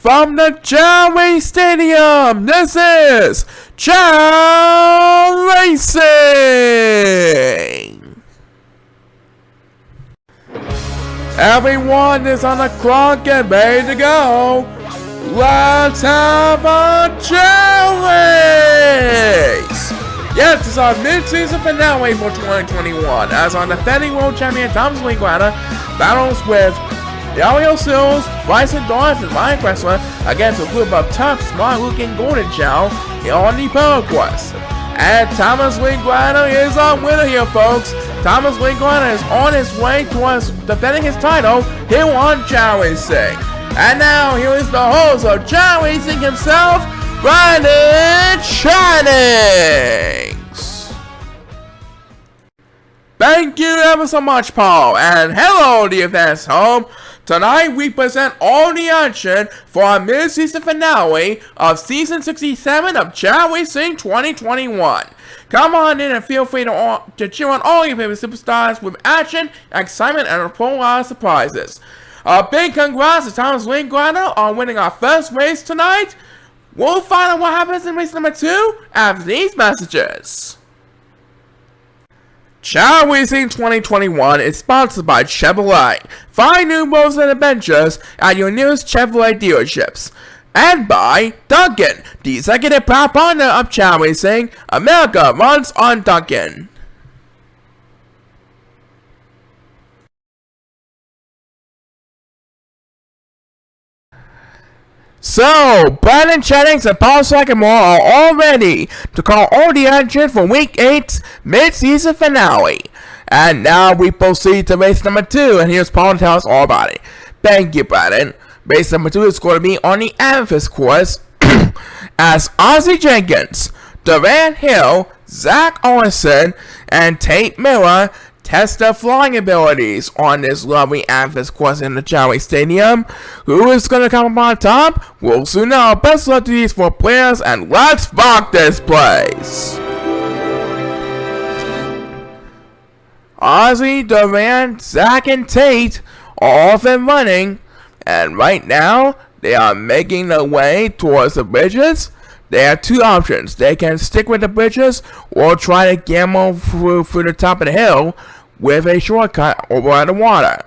from the Chao Racing Stadium, this is Chao Racing! Everyone is on the clock and ready to go. Let's have a Chao Race! Yes, this is our mid-season finale for 2021, as our defending world champion Thomas Linguana battles with Yao Sills, Bryson Dorf, and Ryan Wrestler against a group of tough, smart-looking Golden Chao on the Polo Quest. And Thomas Linguana is our winner here, folks. Thomas Linguana is on his way towards defending his title here on Chao Racing. And now, here is the host of Chao Racing himself, brandonshannings. Thank you ever so much, Paul, and hello, dear fans home. Tonight, we present all the action for our mid-season finale of Season 67 of Chao Racing 2021. Come on in and feel free to cheer on all your favorite superstars with action, excitement, and a whole lot of surprises. A big congrats to Thomas Linguana on winning our first race tonight. We'll find out what happens in race number 2 after these messages. Chao Racing 2021 is sponsored by Chevrolet. Find new roads and adventures at your nearest Chevrolet dealerships. And by Dunkin', the executive proud partner of Chao Racing. America runs on Dunkin'. So, brandonshannings and paulsycamore are all ready to call all the action for Week 8's mid-season finale. And now we proceed to race number 2, and here's Paul to tell us all about it. Thank you, Brandon. Race number 2 is going to be on the Amethyst course as Ozzy Jenkins, Durant Hill, Zach Orson, and Tate Miller test their flying abilities on this lovely Amethyst course in the Chao Racing Stadium. Who is going to come up on top? We'll soon know. Best luck to these 4 players, and let's rock this place! Ozzy, Durant, Zach, and Tate are off and running, and right now they are making their way towards the bridges. They have 2 options. They can stick with the bridges or try to gamble through the top of the hill with a shortcut over the water.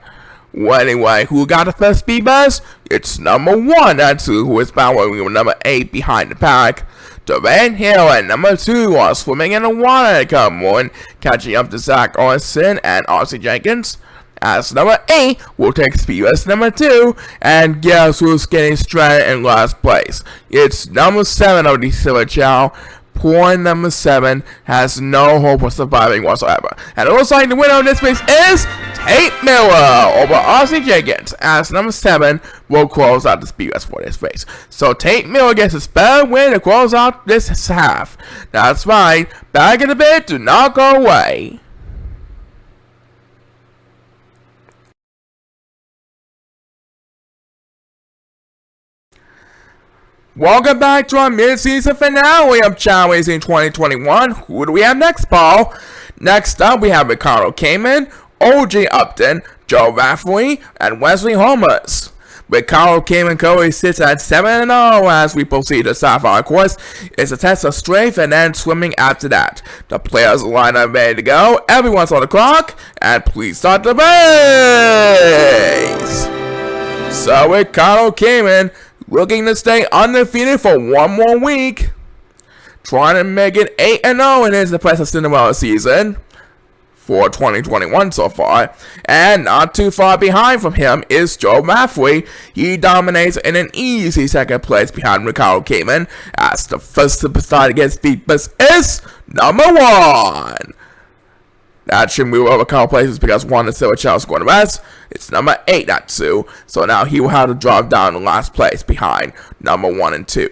Well, anyway, who got the first speed bus? It's number 1. That's who is battling with number 8 behind the pack. Durant Hill and number 2 are swimming in the water to come on, catching up to Zach Orson and Ozzy Jenkins. As number 8 will take speed bus number 2, and guess who's getting stranded in last place? It's number 7 of the Silver Chao. Poor number 7 has no hope of surviving whatsoever. And it looks like the winner of this race is Tate Miller over Ozzy Jenkins, as number 7 will close out the speed bus for this race. So Tate Miller gets a spell win to close out this half. That's right, back in the bit, do not go away. Welcome back to our mid-season finale of Chao Racing 2021. Who do we have next, Paul? Next up, we have Ricardo Cayman, O.J. Upton, Joe Rafferty, and Wesley Holmes. Ricardo Cayman currently sits at 7-0 as we proceed to Sapphire course. It's a test of strength and then swimming after that. The players are lined up ready to go. Everyone's on the clock, and please start the race. So Ricardo Cayman looking to stay undefeated for 1 more week, trying to make it 8-0 in his impressive Cinderella season for 2021 so far. And not too far behind from him is Joe Rafferty. He dominates in an easy second place behind Ricardo Cayman, as the first superstar to get speed bus is number 1. That should move over a couple places because 1 is Silver Chao is going to rest. It's number 8, not 2. So now he will have to drop down to last place behind number 1 and 2.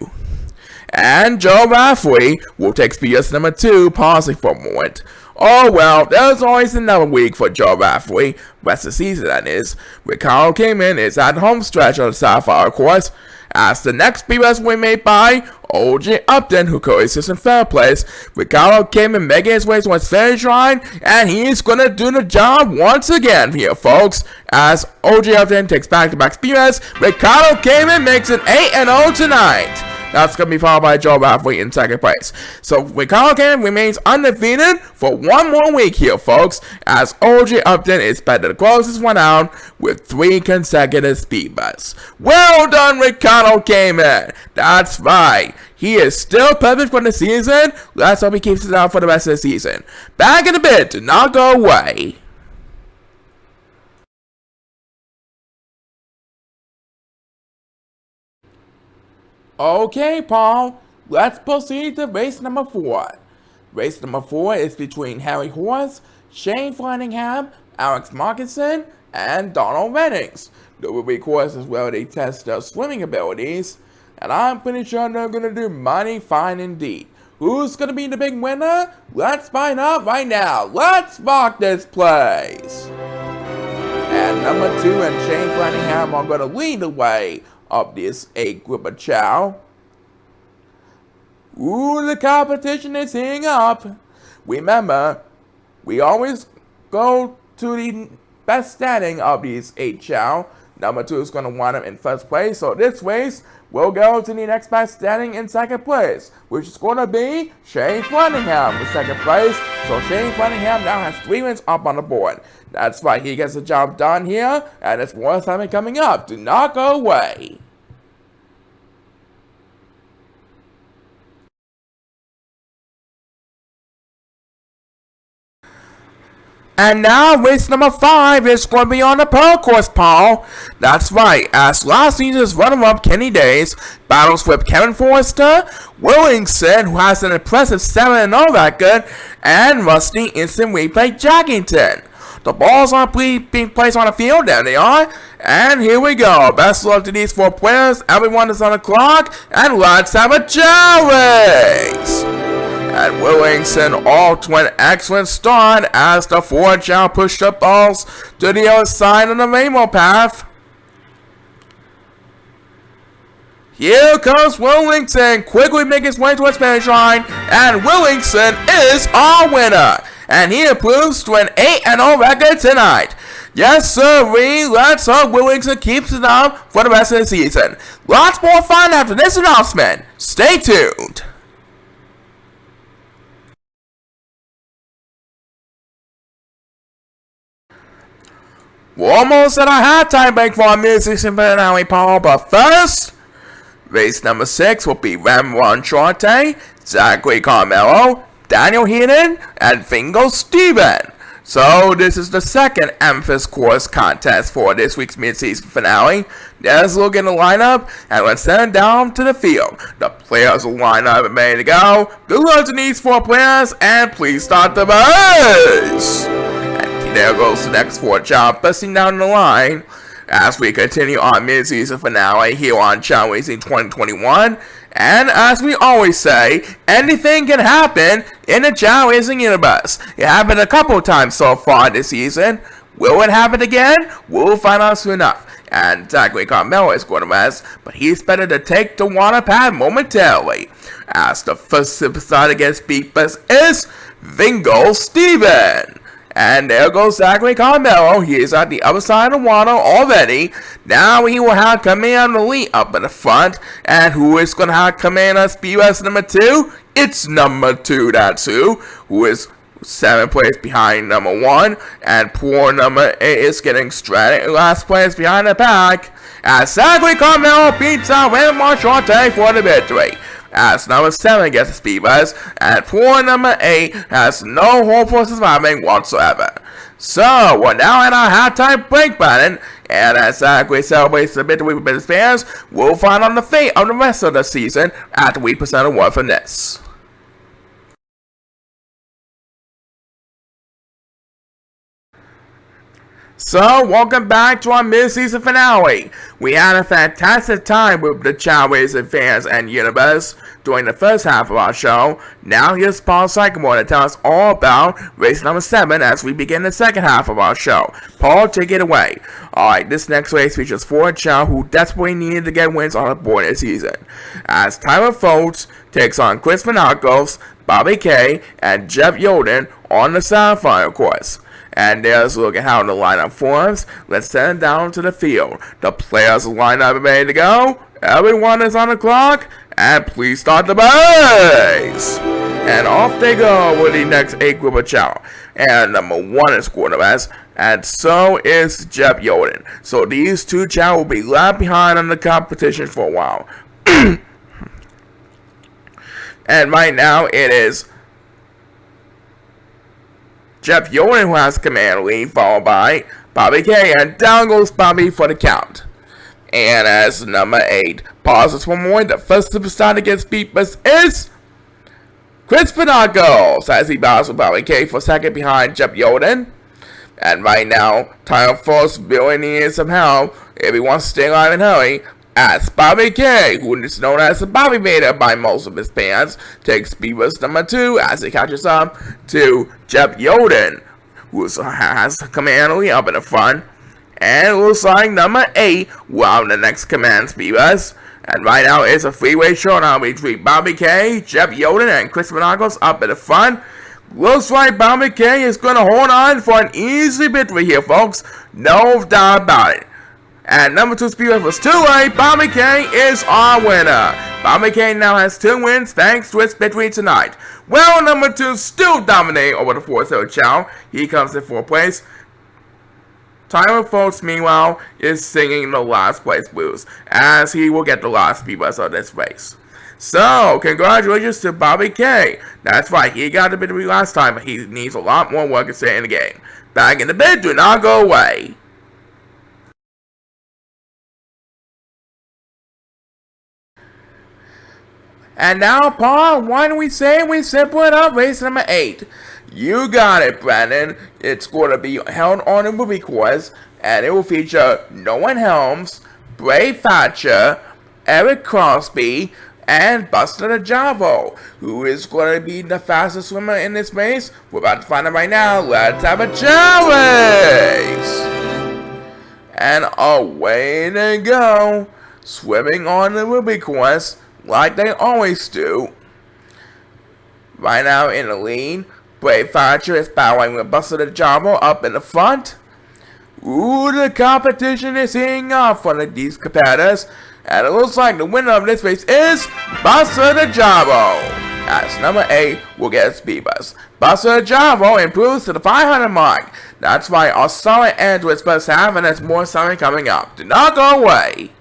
And Joe Rafferty will take speed bus number 2, pausing for a moment. Oh well, there's always another week for Chao Racing, rest of the season that is. Ricardo Cayman is at the home stretch on the Sapphire course, As the next speed race will be made by OG Upton, who co-aces in third place. Ricardo came in making his way towards finish line, and he's gonna do the job once again here, folks. As OG Upton takes back-to-back speed race, Ricardo came in makes it 8-0 tonight. That's going to be followed by Joe Raffley in second place. So Ricardo Cam remains undefeated for one more week here, folks, as OG Upton is better to close this one out with 3 consecutive speed bets. Well done, Ricardo Cayman. That's right. He is still perfect for the season. Let's hope he keeps it out for the rest of the season. Back in a bit. Do not go away. Okay, Paul, let's proceed to race number 4. Race number 4 is between Harry Horse, Shane Flanagan, Alex Markinson, and Donald Reddings. The Ruby course is where they test their swimming abilities, and I'm pretty sure they're going to do mighty fine indeed. Who's going to be the big winner? Let's find out right now. Let's rock this place. And number 2 and Shane Flanagan are going to lead the way of this A group of Chao. Ooh, the competition is heating up. Remember, we always go to the best standing of these 8 Chao. Number 2 is going to wind up in first place, so this race will go to the next best standing in second place, which is going to be Shane Flanagan with second place. So Shane Flanagan now has 3 wins up on the board. That's right, he gets the job done here, and it's more time coming up. Do not go away. And now race number 5 is going to be on the Pearl course, Paul. That's right, as last season's runner-up Kenny Days battles with Kevin Forrester, Willingson, who has an impressive 7-0 record, and Rusty Instant Replay Jackington. The balls are being placed on the field, there they are, and here we go. Best of luck to these 4 players, everyone is on the clock, and let's have a Chao race! And Willingson off to an excellent start as the 4 Chao pushed the balls to the other side of the rainbow path. Here comes Willingson, quickly making his way towards finish line, and Willingson is our winner. And he improves to an 8-0 record tonight. Yes, sirree, let's hope Willingson keeps it up for the rest of the season. Lots more fun after this announcement. Stay tuned. We're almost at our halftime break for our Midseason finale, Paul, but first, race number 6 will be Ramon Charte, Zachary Carmelo, Daniel Heenan, and Fingo Steven. So this is the second Amethyst course contest for this week's Midseason finale. Let's look at the lineup, and let's send it down to the field. The players will line up and ready to go. Good luck to these 4 players, and please start the race. There goes the next 4 Chao busting down the line as we continue our mid-season finale here on Chao Racing 2021. And as we always say, anything can happen in the Chao Racing Universe. It happened a couple times so far this season. Will it happen again? We'll find out soon enough. And Zachary Carmelo is going to rest, but he's better to take the water pad momentarily. As the first superstar to get speed bus is Fingo Steven. And there goes Zachary Carmelo. He is at the other side of the water already. Now he will have Commander Lee up in the front. And who is going to have Commander Speed Race number 2? It's number 2, that's who is 7 places behind number 1. And poor number 8 is getting stranded in last place behind the pack. As Zachary Carmelo beats out Ramon Charte for the victory. As number 7 gets a speed bus, and poor number 8 has no hope for surviving whatsoever. So, we're now at our halftime break button, and as Zachary celebrates the victory with his fans, we'll find out the fate of the rest of the season after we present a word from this. So, welcome back to our mid-season finale. We had a fantastic time with the Chao Racing fans and universe during the first half of our show. Now here's paulsycamore to tell us all about race number 7 as we begin the second half of our show. Paul, take it away. Alright, this next race features 4 Chao who desperately needed to get wins on the board this season. As Tyler Foltz takes on Chris Vanakos, Bobby K, and Jeff Yoden on the Sapphire course. And there's a look at how the lineup forms. Let's send it down to the field. The players lineup are ready to go. Everyone is on the clock. And please start the race. And off they go with the next 8 group of Chao. And number 1 is quarterback. And so is Jeff Yoden. So these 2 Chao will be left behind in the competition for a while. And right now it is Jeff Yoden who has command lead, followed by Bobby K, and down goes Bobby for the count. And as number 8 pauses for more, the first superstar to get speed bus is Chris Vanakos, as he bows with Bobby K for second behind Jeff Yoden. And right now, Tyler Force really needs some help if he wants to stay alive and hurry. As Bobby K, who is known as the Bobby Vader by most of his fans, takes speed bus number 2 as he catches up to Jeff Yoden, who has command lead up in the front. And it looks like number 8 will have the next command speed bus. And right now it's a freeway showdown between Bobby K, Jeff Yoden, and Chris Vanakos up in the front. Looks like Bobby K is going to hold on for an easy victory here, folks. No doubt about it. And number 2 speed bus was too late. Bobby K is our winner. Bobby K now has 2 wins thanks to his victory tonight. Well, number 2 still dominating over the 4th Chao. He comes in 4th place. Tyler Foltz, meanwhile, is singing the last place blues, as he will get the last speed bus of this race. So, congratulations to Bobby K. That's right, he got the victory last time, but he needs a lot more work to stay in the game. Back in the bid, do not go away. And now, Paul, why don't we say we simple it up, race number 8. You got it, Brandon. It's going to be held on a movie course, and it will feature Nolan Helms, Bray Thatcher, Eric Crosby, and Buster the Javo, who is going to be the fastest swimmer in this race. We're about to find out right now. Let's have a Chao race! And away they go, swimming on the movie course, like they always do. Right now in the lead, Bray Thatcher is battling with Buster the Jabo up in the front. Ooh, the competition is heating up for these competitors. And it looks like the winner of this race is Buster the Jabo. As number 8 will get a speed bus. Buster the Jabo improves to the 500 mark. That's why our solid ends with first half, and there's more solid coming up. Do not go away.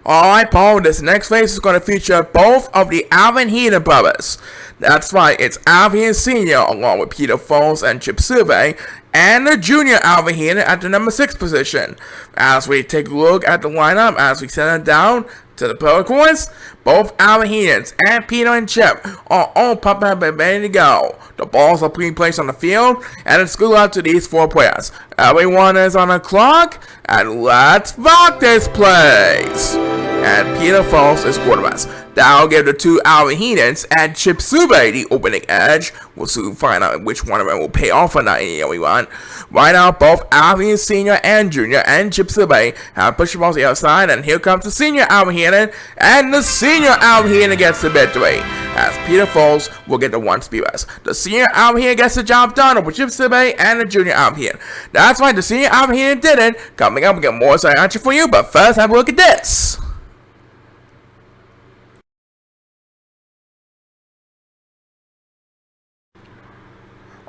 Alright, Paul, this next race is going to feature both of the Alvin Heaton brothers. That's right, it's Alvin Sr. along with Peter Foles and Chip Survey, and the junior Alvin Heaton at the number 6 position. As we take a look at the lineup, as we send it down to the pro course, both Alvin Heatons and Peter and Chip are all pumped up and ready to go. The balls are being placed on the field, and it's good luck to these 4 players. Everyone is on the clock, and let's rock this place! And Peter Foles is quarterback. That'll give the 2 Alvin Heatons and Chip Sube the opening edge. We'll soon find out which one of them will pay off or not in everyone. Right now, both Alvin Sr. and Jr. and Chip Sube have pushed the balls to the outside, and here comes the senior Alvin Heaton, and the senior Alvin Heaton gets the victory, as Peter Foles will get the 1 speed bus. The senior Alvin Heaton gets the job done over Chip Sube and the junior Alvin Heaton. That's right, the senior Alvin Heaton did it. Coming up, we get more side action for you, but first, have a look at this.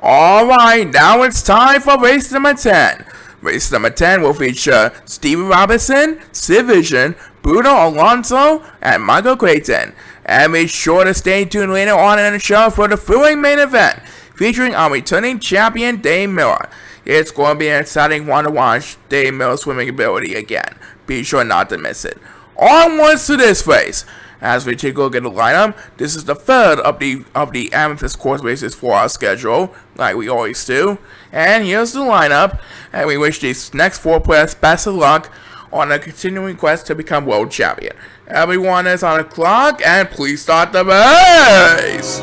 Alright, now it's time for race number 10. Race number 10 will feature Steven Robinson, Sid Vision, Bruno Alonso, and Michael Creighton. And be sure to stay tuned later on in the show for the thrilling main event, featuring our returning champion Dave Miller. It's going to be an exciting one to watch Dave Miller's swimming ability again. Be sure not to miss it. Onwards to this race. As we take a look at the lineup, this is the third of the Amethyst course races for our schedule, like we always do. And here's the lineup, and we wish these next 4 players best of luck on a continuing quest to become world champion. Everyone is on the clock, and please start the race!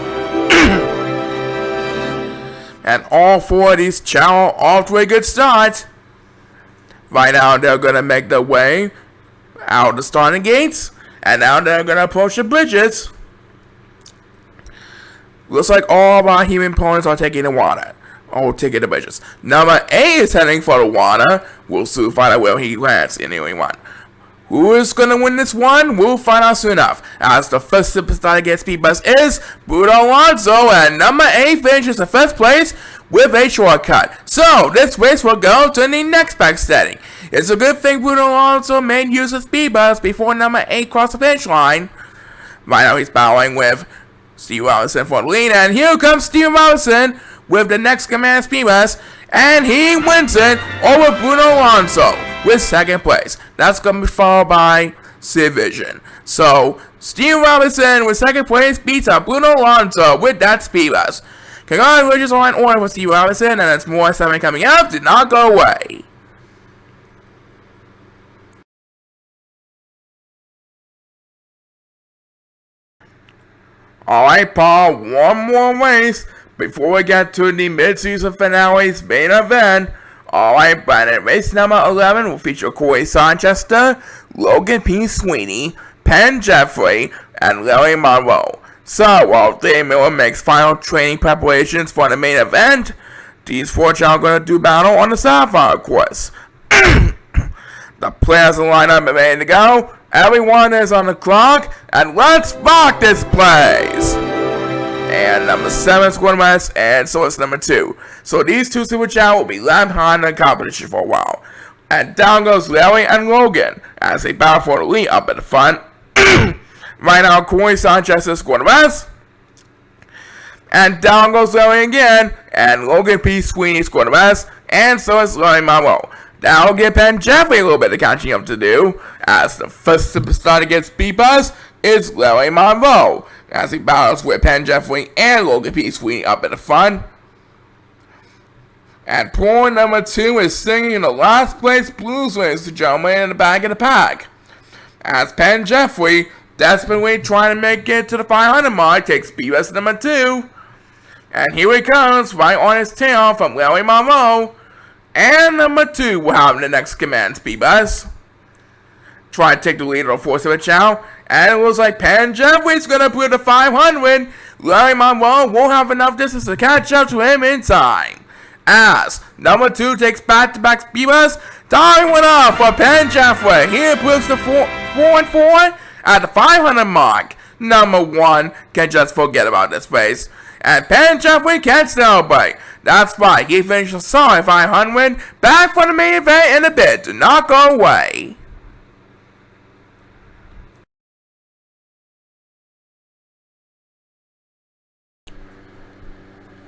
And all 4 of these Chao are off to a good start. Right now, they're gonna make their way out the starting gates, and now they're gonna approach the bridges. Looks like all of our human opponents are taking the water. Oh, taking the bridges. Number 8 is heading for the water. We'll soon find out where he lands in any one. Who is gonna win this one? We'll find out soon enough. As the first superstar to get speed bus is Bruno Alonso, and number 8 finishes in first place with a shortcut. So this race will go to the next back setting. It's a good thing Bruno Alonso made use of speed bus before number 8 crossed the finish line. Right now he's battling with Steve Robinson for the lead, and here comes Steve Robinson with the next command speed bus, and he wins it over Bruno Alonso with second place. That's going to be followed by Sid Vision. So Steve Robinson with second place beats out Bruno Alonso with that speed bus. Congratulations are in order for Steve Robinson, and it's more 7 coming up. Did not go away. Alright, Paul, one more race before we get to the mid-season finale's main event. Alright, Brandon, race number 11 will feature Corey Sanchester, Logan P. Sweeney, Penn Jeffrey, and Larry Monroe. So, while Dave Miller makes final training preparations for the main event, these 4 Chao are going to do battle on the Sapphire course. The players in the lineup are ready to go. Everyone is on the clock, and let's rock this place! And number 7 is going west, and so is number 2. So these 2 Super Chao will be left behind in the competition for a while. And down goes Larry and Logan as they battle for the lead up at the front. Right now, Corey Sanchez is going west. And down goes Larry again, and Logan P. Sweeney is going west, and so is Larry Monroe. That'll give Penn Jeffrey a little bit of catching up to do, as the first superstar to get speed bus is Larry Monroe, as he battles with Penn Jeffrey and Logan P. Sweeney up in the front. And point number 2 is singing in the last place blues, ladies and gentlemen, in the back of the pack. As Penn Jeffrey, desperately trying to make it to the 500 mark, takes speed bus number 2. And here he comes, right on his tail from Larry Monroe. And number 2 will have the next command speed bus. Try to take the lead of the 4 Super Chao, and it looks like Penn Jeffrey's gonna put the 500. Larry Monroe won't have enough distance to catch up to him in time. As number 2 takes back-to-back speed bus, time went off for Penn Jeffrey. He improves the 4-4 at the 500 mark. Number 1 can just forget about this race, and Penn Jeffrey can celebrate. That's right, he finished a solid 500. Back for the main event in a bit. Do not go away.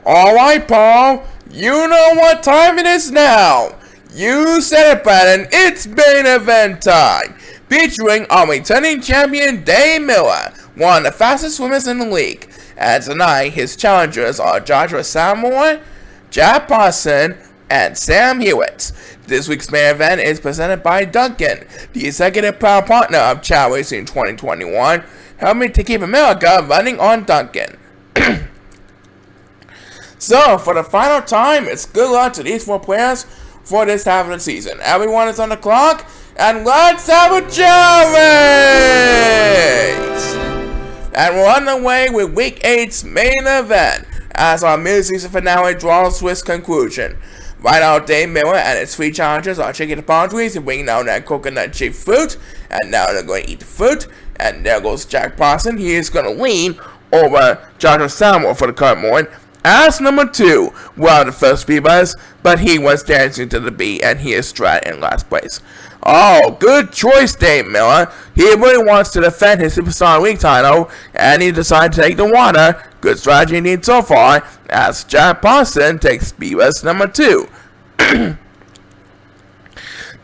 Alright, Paul, you know what time it is now. You said it, Brandon. It's main event time. Featuring our returning champion, Dave Miller, one of the fastest swimmers in the league. And tonight, his challengers are Chao Samuel, Jack Parson, and Sam Hewitt. This week's main event is presented by Duncan, the executive proud partner of Chao Racing 2021, helping to keep America running on Duncan. So, for the final time, it's good luck to these 4 players for this half of the season. Everyone is on the clock, and let's have a Chao race! And we're on the way with Week 8's main event, as our mid-season finale draws to its conclusion. Right now, Dave Miller and his 3 challengers are checking the palm trees and bringing down that coconut shaped fruit, and now they're going to eat the fruit. And there goes Jack Parson. He is going to lean over Chao Samuel for the current moment. As number 2, well, the first speed bus, but he was dancing to the beat, and he is straight in last place. Oh, good choice, Dave Miller. He really wants to defend his Superstar League title, and he decided to take the water. Good strategy indeed so far, as Jack Parson takes speed bus number 2.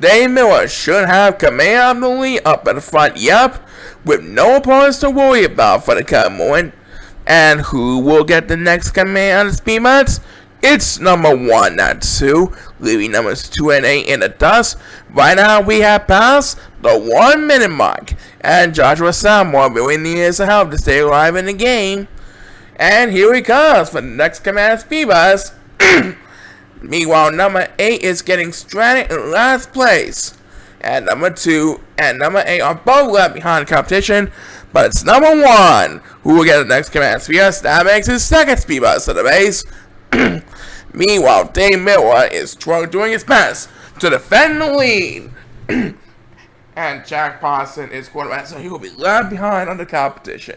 Dave Miller should have command of the lead up at the front. Yep. with no opponents to worry about for the coming morning. And who will get the next command on the speed bumps? It's number 1, not 2, leaving numbers 2 and 8 in the dust. Right now we have passed the 1 minute mark, and Joshua Salmore really needs the help to stay alive in the game. And here he comes for the next command speed bus. Meanwhile, number 8 is getting stranded in last place, and number 2 and number 8 are both left behind the competition. But it's number 1 who will get the next command speed bus. That makes his second speed bus to the base. Meanwhile, Dave Miller is doing his best to defend the lead. And Jack Parson is quarterback, so he will be left behind on the competition.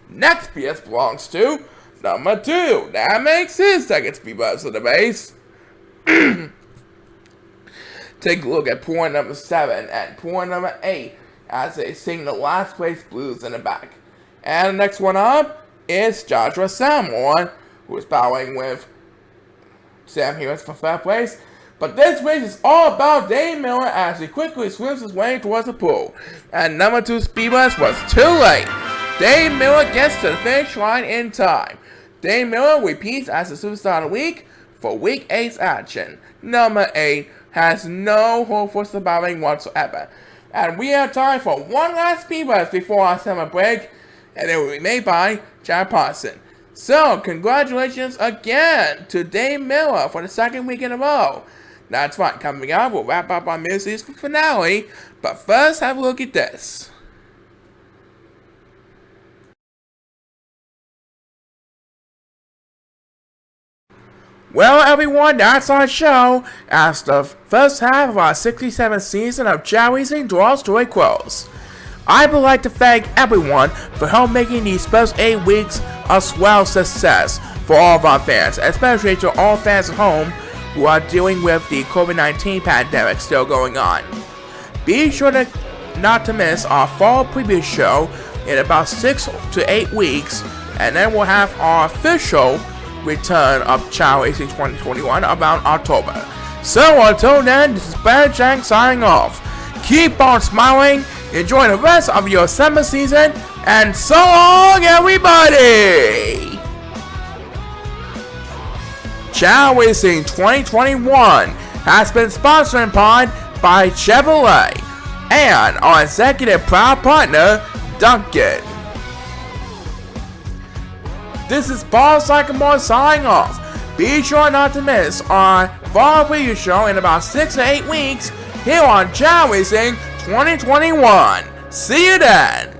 Next PS belongs to number 2. That makes his second speed bus to the base. Take a look at point number 7 and point number 8 as they sing the last place blues in the back. And the next one up is Joshua Salmore, who is battling with Sam Harris for 3rd place. But this race is all about Dave Miller as he quickly swims his way towards the pool. And number 2 speed bus was too late. Dave Miller gets to the finish line in time. Dave Miller repeats as the Superstar of the Week for Week 8's action. Number 8 has no hope for surviving whatsoever. And we have time for one last speed bus before our summer break, and it will be made by Jack Parson. So, congratulations again to Dave Miller for the 2nd week in a row. That's right, coming up, we'll wrap up our Midseason finale, but first have a look at this. Well, everyone, that's our show, as the first half of our 67th season of Chao Racing draws to a close. I would like to thank everyone for helping making these first 8 weeks a swell success for all of our fans, especially to all fans at home who are dealing with the COVID-19 pandemic still going on. Be sure not to miss our fall preview show in about 6 to 8 weeks, and then we'll have our official return of Chao Racing 2021 about October. So until then, this is Brandon signing off. Keep on smiling, enjoy the rest of your summer season, and so long, everybody! Chao Racing 2021 has been sponsored by Chevrolet and our executive proud partner, Duncan. This is paulsycamore signing off. Be sure not to miss our fall preview show in about 6 to 8 weeks here on Chao Racing 2021. See you then!